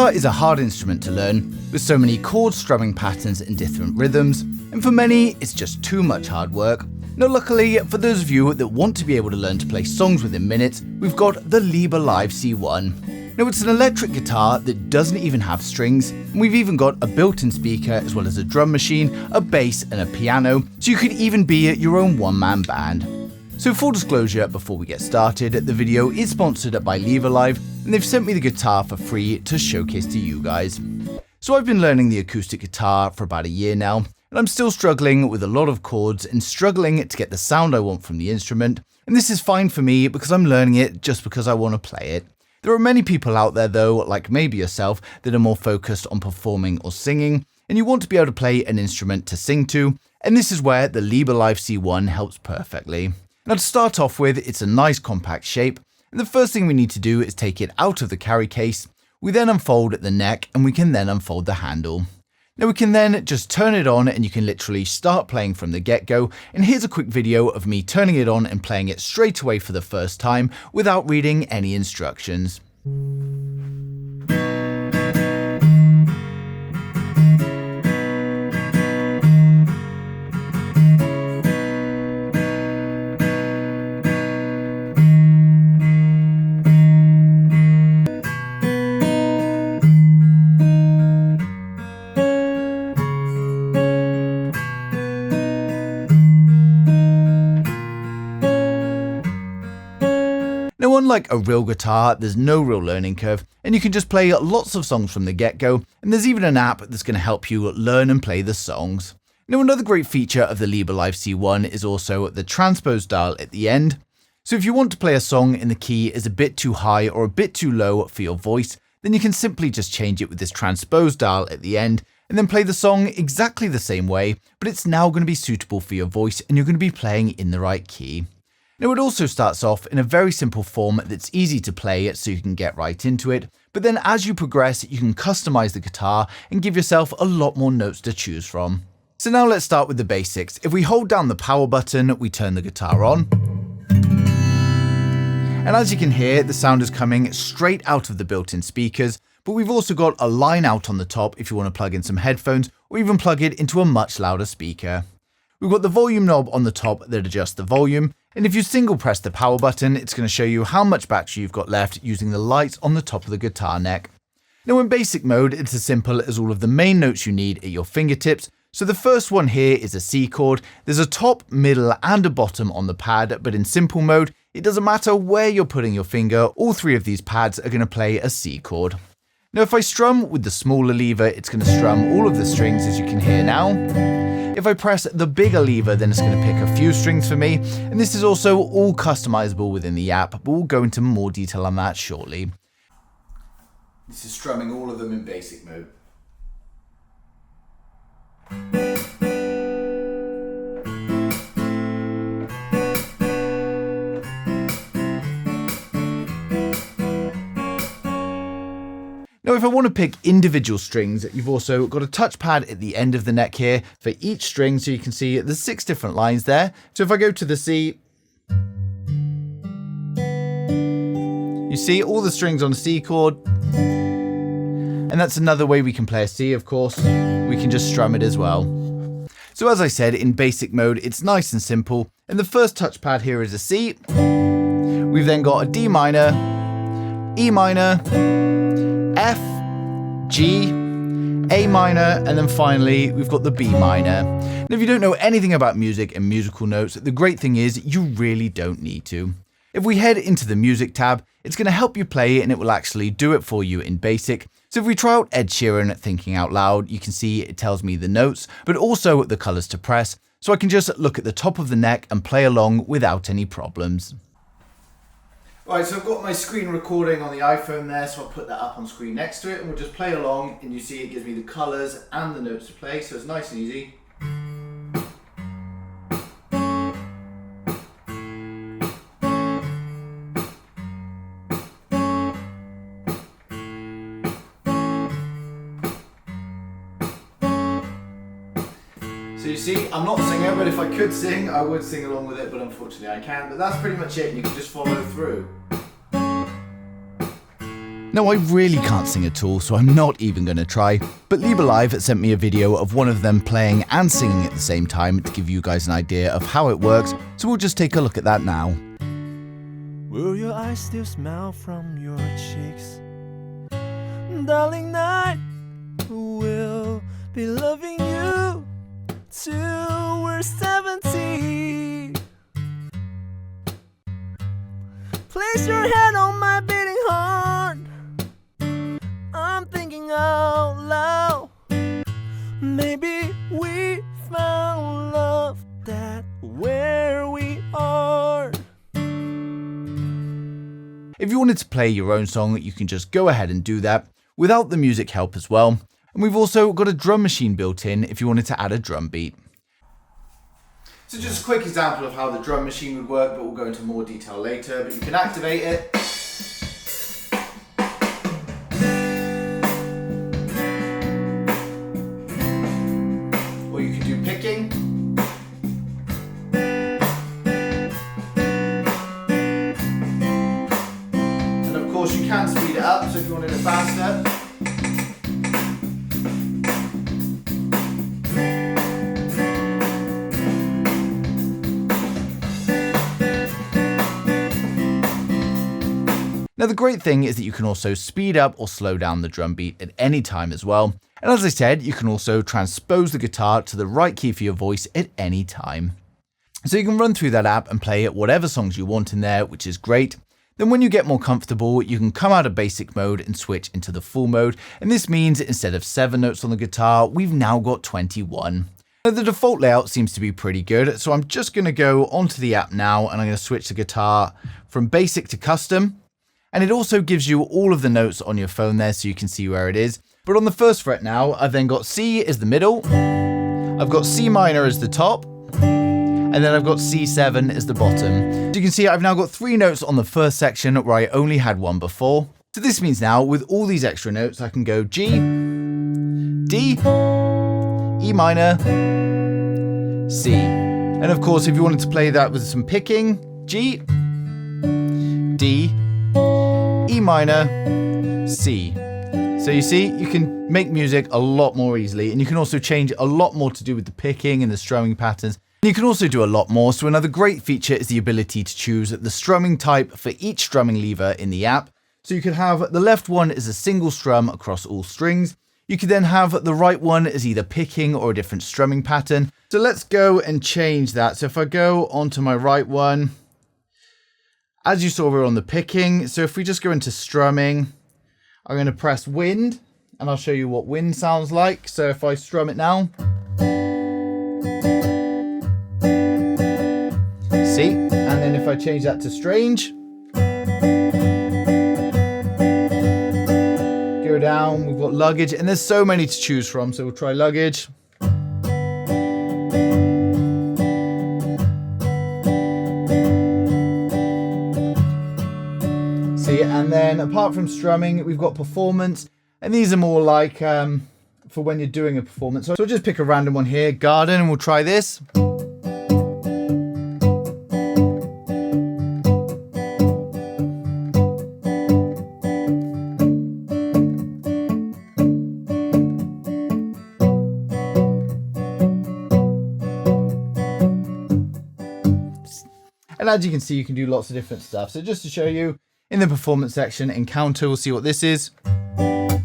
guitar is a hard instrument to learn, with so many chord strumming patterns and different rhythms, and for many it's just too much hard work. Now luckily, for those of you that want to be able to learn to play songs within minutes, we've got the LiberLive C1. Now it's an electric guitar that doesn't even have strings, and we've even got a built-in speaker as well as a drum machine, a bass and a piano, so you could even be your own one-man band. So full disclosure before we get started, the video is sponsored by LiberLive, and they've sent me the guitar for free to showcase to you guys. So I've been learning the acoustic guitar for about a year now, and I'm still struggling with a lot of chords and struggling to get the sound I want from the instrument, and this is fine for me because I'm learning it just because I want to play it. There are many people out there though, like maybe yourself, that are more focused on performing or singing, and you want to be able to play an instrument to sing to, and this is where the LiberLive C1 helps perfectly. Now to start off with, it's a nice compact shape, and the first thing we need to do is take it out of the carry case. We then unfold the neck, and we can then unfold the handle. Now we can then just turn it on, and you can literally start playing from the get-go, and here's a quick video of me turning it on and playing it straight away for the first time without reading any instructions. Now unlike a real guitar, there's no real learning curve, and you can just play lots of songs from the get-go, and there's even an app that's going to help you learn and play the songs. Now another great feature of the LiberLive C1 is also the transpose dial at the end. So if you want to play a song and the key is a bit too high or a bit too low for your voice, then you can simply just change it with this transpose dial at the end, and then play the song exactly the same way, but it's now going to be suitable for your voice and you're going to be playing in the right key. Now it also starts off in a very simple form that's easy to play so you can get right into it, but then as you progress you can customize the guitar and give yourself a lot more notes to choose from. So now let's start with the basics. If we hold down the power button, we turn the guitar on. And as you can hear, the sound is coming straight out of the built-in speakers, but we've also got a line out on the top if you want to plug in some headphones or even plug it into a much louder speaker. We've got the volume knob on the top that adjusts the volume, and if you single press the power button, it's going to show you how much battery you've got left using the lights on the top of the guitar neck. Now in basic mode, it's as simple as all of the main notes you need at your fingertips. So the first one here is a C chord. There's a top, middle and a bottom on the pad, but in simple mode, it doesn't matter where you're putting your finger, all three of these pads are going to play a C chord. Now if I strum with the smaller lever, it's going to strum all of the strings as you can hear now. If I press the bigger lever, then it's going to pick a few strings for me, and this is also all customizable within the app, but we'll go into more detail on that shortly. This is strumming all of them in basic mode. Now if I want to pick individual strings, you've also got a touchpad at the end of the neck here for each string, so you can see there's 6 different lines there. So if I go to the C, you see all the strings on a C chord, and that's another way we can play a C, of course. We can just strum it as well. So as I said, in basic mode, it's nice and simple, and the first touchpad here is a C. We've then got a D minor, E minor, F, G, A minor, and then finally we've got the B minor. Now if you don't know anything about music and musical notes, the great thing is you really don't need to. If we head into the music tab, it's going to help you play and it will actually do it for you in basic. So if we try out Ed Sheeran Thinking Out Loud, you can see it tells me the notes, but also the colors to press, so I can just look at the top of the neck and play along without any problems. Right, so I've got my screen recording on the iPhone there, so I'll put that up on screen next to it, and we'll just play along, and you see it gives me the colours and the notes to play, so it's nice and easy. So you see, I'm not a singer, but if I could sing, I would sing along with it, but unfortunately I can't. But that's pretty much it, and you can just follow through. Now, I really can't sing at all, so I'm not even going to try, but LiberLive sent me a video of one of them playing and singing at the same time to give you guys an idea of how it works, so we'll just take a look at that now. Will your eyes still smile from your cheeks? Darling, I will be loving you till we're 70. Place your hand on my beating heart. I'm thinking out loud. Maybe we found love that where we are. If you wanted to play your own song, you can just go ahead and do that without the music help as well. And we've also got a drum machine built in if you wanted to add a drum beat. So just a quick example of how the drum machine would work, but we'll go into more detail later. But you can activate it. Or you can do picking. And of course you can speed it up, so if you wanted it faster. Now the great thing is that you can also speed up or slow down the drum beat at any time as well. And as I said, you can also transpose the guitar to the right key for your voice at any time. So you can run through that app and play whatever songs you want in there, which is great. Then when you get more comfortable, you can come out of basic mode and switch into the full mode. And this means instead of 7 notes on the guitar, we've now got 21. Now the default layout seems to be pretty good. So I'm just going to go onto the app now and I'm going to switch the guitar from basic to custom. And it also gives you all of the notes on your phone there so you can see where it is. But on the first fret now, I've then got C as the middle, I've got C minor as the top, and then I've got C7 as the bottom. So you can see I've now got 3 notes on the first section where I only had 1 before. So this means now with all these extra notes, I can go G, D, E minor, C. And of course, if you wanted to play that with some picking, G, D, E minor, C. So you see, you can make music a lot more easily, and you can also change a lot more to do with the picking and the strumming patterns. You can also do a lot more, so another great feature is the ability to choose the strumming type for each strumming lever in the app. So you could have the left one as a single strum across all strings. You could then have the right one as either picking or a different strumming pattern. So let's go and change that. So if I go onto my right one, as you saw, we're on the picking. So if we just go into strumming, I'm going to press wind and I'll show you what wind sounds like. So if I strum it now, see? And then if I change that to strange, go down, we've got luggage, and there's so many to choose from. So we'll try luggage. And then apart from strumming, we've got performance, and these are more like for when you're doing a performance. So I'll just pick a random one here, garden, and we'll try this. And as you can see, you can do lots of different stuff. So just to show you, in the performance section, encounter, we'll see what this is. And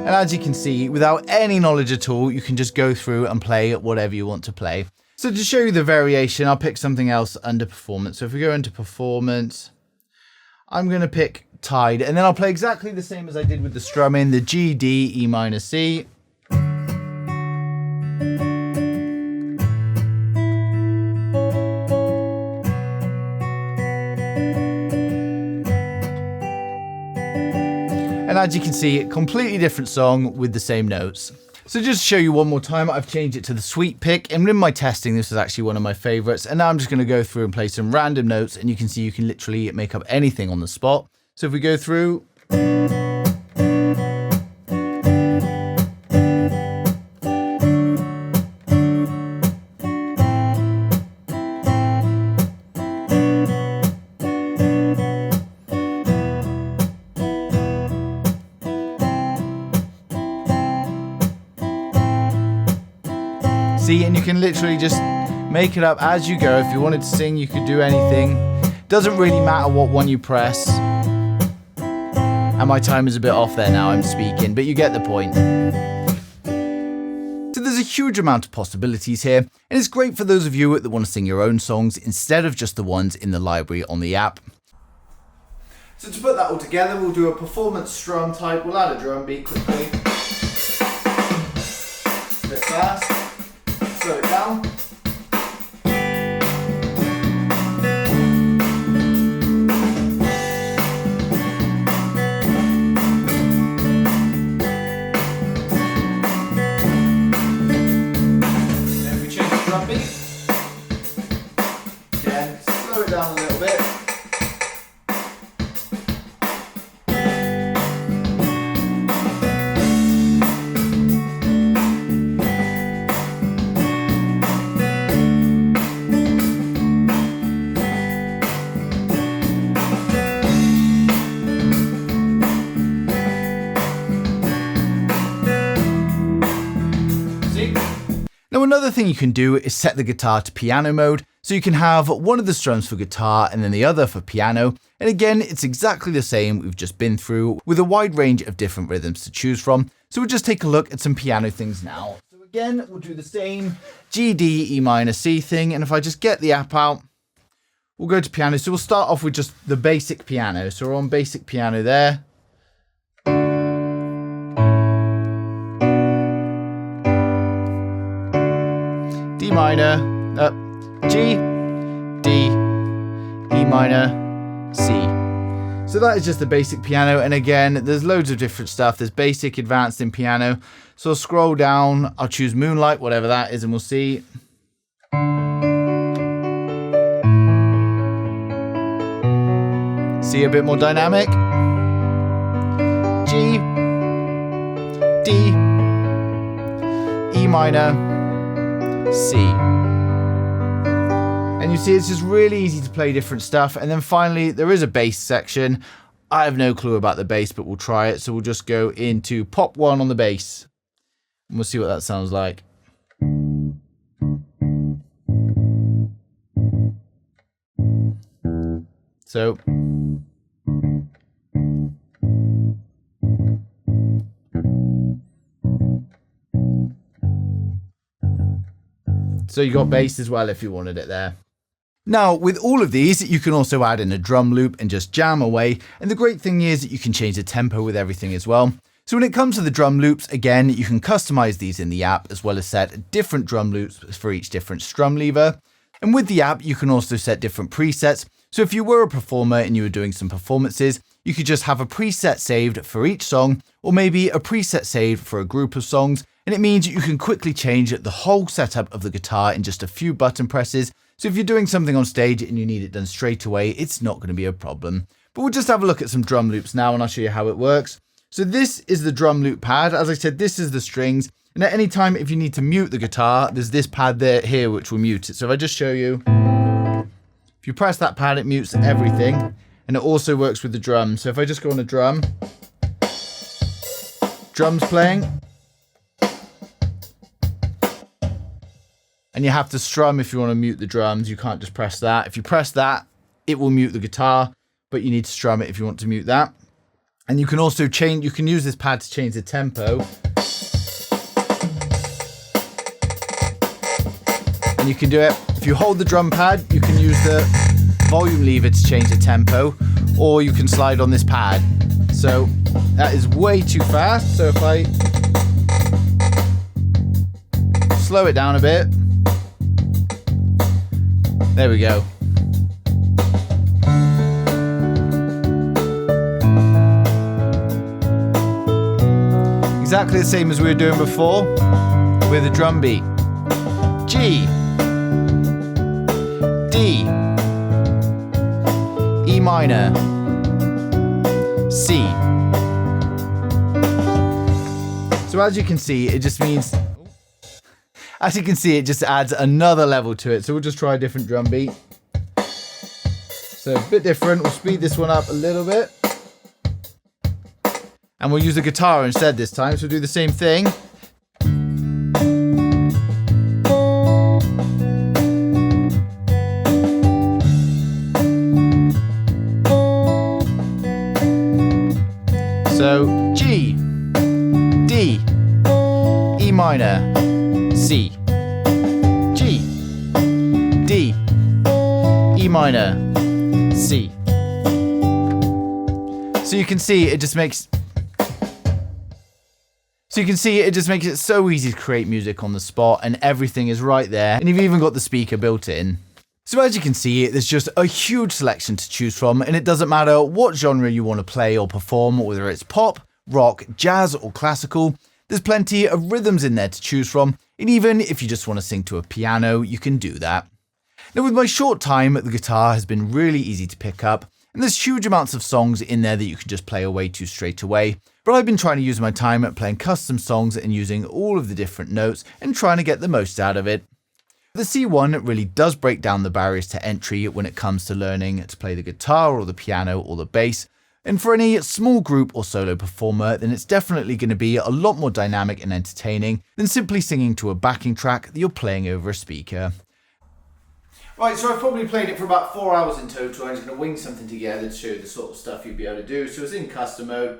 as you can see, without any knowledge at all, you can just go through and play whatever you want to play. So to show you the variation, I'll pick something else under performance. So if we go into performance, I'm going to pick Tide, and then I'll play exactly the same as I did with the strumming, the G, D, E minor, C. And as you can see, a completely different song with the same notes. So just to show you one more time, I've changed it to the sweep pick, and in my testing, this was actually one of my favorites. And now I'm just going to go through and play some random notes, and you can see you can literally make up anything on the spot. So if we go through, key, and you can literally just make it up as you go. If you wanted to sing, you could do anything. Doesn't really matter what one you press. And my time is a bit off there now, I'm speaking, but you get the point. So there's a huge amount of possibilities here, and it's great for those of you that want to sing your own songs instead of just the ones in the library on the app. So to put that all together, we'll do a performance strum type. We'll add a drum beat quickly. A bit fast. Slow it down. Then we change the drum beat. Again, slow it down a little bit. Now another thing you can do is set the guitar to piano mode, so you can have one of the strums for guitar and then the other for piano. And again, it's exactly the same we've just been through with a wide range of different rhythms to choose from. So we'll just take a look at some piano things now. So again, we'll do the same G, D, E minor, C thing. And if I just get the app out, we'll go to piano. So we'll start off with just the basic piano. So we're on basic piano there. D minor, G, D, E minor, C. So that is just the basic piano, and again, there's loads of different stuff. There's basic, advanced in piano. So I'll scroll down, I'll choose Moonlight, whatever that is, and we'll see. See, a bit more dynamic. G, D, E minor, C. And you see it's just really easy to play different stuff. And then finally there is a bass section. I have no clue about the bass, but we'll try it. So we'll just go into pop 1 on the bass and we'll see what that sounds like. So you got bass as well if you wanted it there. Now, with all of these, you can also add in a drum loop and just jam away. And the great thing is that you can change the tempo with everything as well. So when it comes to the drum loops, again, you can customize these in the app as well as set different drum loops for each different strum lever. And with the app, you can also set different presets. So if you were a performer and you were doing some performances, you could just have a preset saved for each song, or maybe a preset saved for a group of songs. And it means you can quickly change the whole setup of the guitar in just a few button presses. So if you're doing something on stage and you need it done straight away, it's not going to be a problem. But we'll just have a look at some drum loops now and I'll show you how it works. So this is the drum loop pad. As I said, this is the strings. And at any time, if you need to mute the guitar, there's this pad here which will mute it. So if I just show you, if you press that pad, it mutes everything. And it also works with the drum. So if I just go on a drum, drums playing. And you have to strum if you want to mute the drums. You can't just press that. If you press that, it will mute the guitar, but you need to strum it if you want to mute that. And you can also change, you can use this pad to change the tempo. And you can do it, if you hold the drum pad, you can use the volume lever to change the tempo, or you can slide on this pad. So that is way too fast. So if I slow it down a bit, there we go. Exactly the same as we were doing before with a drum beat. G, D, E minor, C. So as you can see, it just means, as you can see, it just adds another level to it. So we'll just try a different drum beat. So a bit different. We'll speed this one up a little bit. And we'll use the guitar instead this time. So we'll do the same thing. minor, C. So you can see it just makes it so easy to create music on the spot, and everything is right there, and you've even got the speaker built in. So as you can see, there's just a huge selection to choose from, and it doesn't matter what genre you want to play or perform, whether it's pop, rock, jazz, or classical. There's plenty of rhythms in there to choose from, and even if you just want to sing to a piano, you can do that. Now with my short time, the guitar has been really easy to pick up, and there's huge amounts of songs in there that you can just play away to straight away. But I've been trying to use my time at playing custom songs and using all of the different notes and trying to get the most out of it. The C1 really does break down the barriers to entry when it comes to learning to play the guitar or the piano or the bass. And for any small group or solo performer, then it's definitely going to be a lot more dynamic and entertaining than simply singing to a backing track that you're playing over a speaker. Right, so I've probably played it for about 4 hours in total. I'm just going to wing something together to show you the sort of stuff you'd be able to do. So it's in custom mode.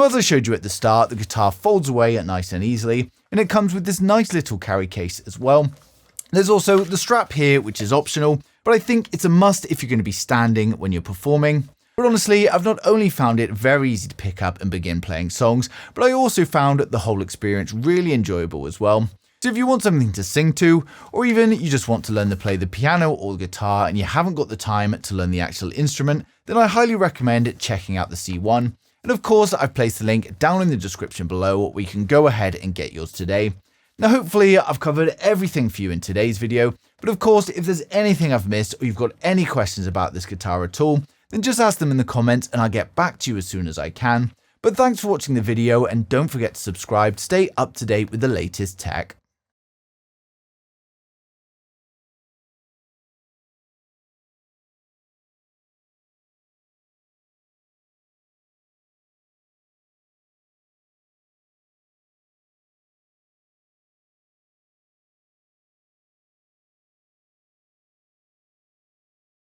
As I showed you at the start, the guitar folds away nice and easily, and it comes with this nice little carry case as well. There's also the strap here, which is optional, but I think it's a must if you're going to be standing when you're performing. But honestly, I've not only found it very easy to pick up and begin playing songs, but I also found the whole experience really enjoyable as well. So if you want something to sing to, or even you just want to learn to play the piano or the guitar and you haven't got the time to learn the actual instrument, then I highly recommend checking out the C1. And of course, I've placed the link down in the description below where you can go ahead and get yours today. Now, hopefully I've covered everything for you in today's video, but of course, if there's anything I've missed or you've got any questions about this guitar at all, then just ask them in the comments and I'll get back to you as soon as I can. But thanks for watching the video, and don't forget to subscribe to stay up to date with the latest tech.